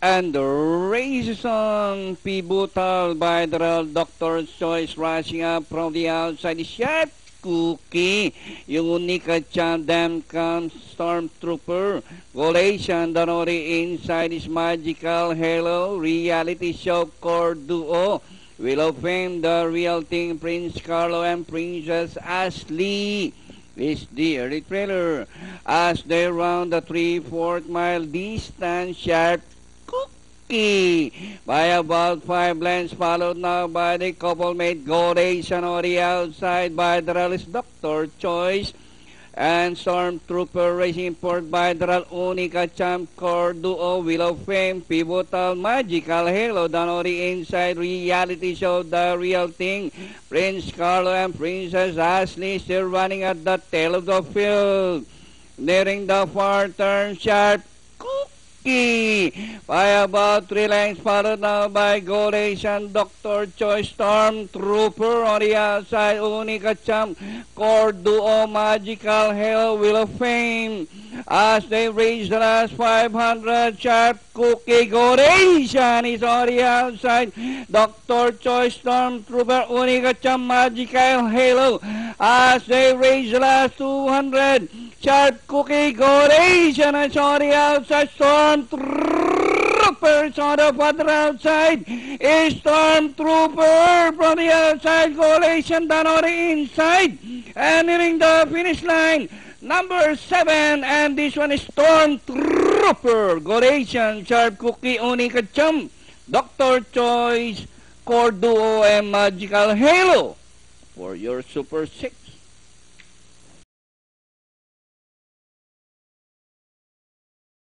And the race is on. Pivotal by the Doctor's Choice rushing up from the outside. Sharp Cookie. Unica Chandam comes Stormtrooper. Volation Danori inside is Magical Halo. Reality Show Core Duo. Wheel of Fame, The Real Thing, Prince Carlo and Princess Ashley. Is the early trailer as they round the 3/4 mile distance. Sharp Cookie by about 5 lengths, followed now by the couple mate Godation on the outside by the rally's Doctor Choice and Stormtrooper Racing Port by the Unica Champ Core Duo, Wheel of Fame, Pivotal, Magical Halo, down on the inside, Reality Show, The Real Thing, Prince Carlo and Princess Ashley still running at the tail of the field. Nearing the far turn, Sharp Cookie by about 3 lengths, followed now by Golation, Doctor Choice, Stormtrooper on the outside, Unica Champ, Core Duo, Magical Halo, Wheel of Fame. As they reach the last 500, Sharp Cookie, Golation is on the outside, Doctor Choice, Stormtrooper, Unica Champ, Magical Halo. As they reach the last 200, Sharp Cookie, Golation is on the outside, Stormtroopers on the further outside. Is Stormtrooper from the outside. Golation down on the inside. And nearing the finish line, number 7. And this one is Stormtrooper. Golation, Sharp Cookie, Unica Champ, Doctor Choice, Core Duo, and Magical Halo for your Super 6.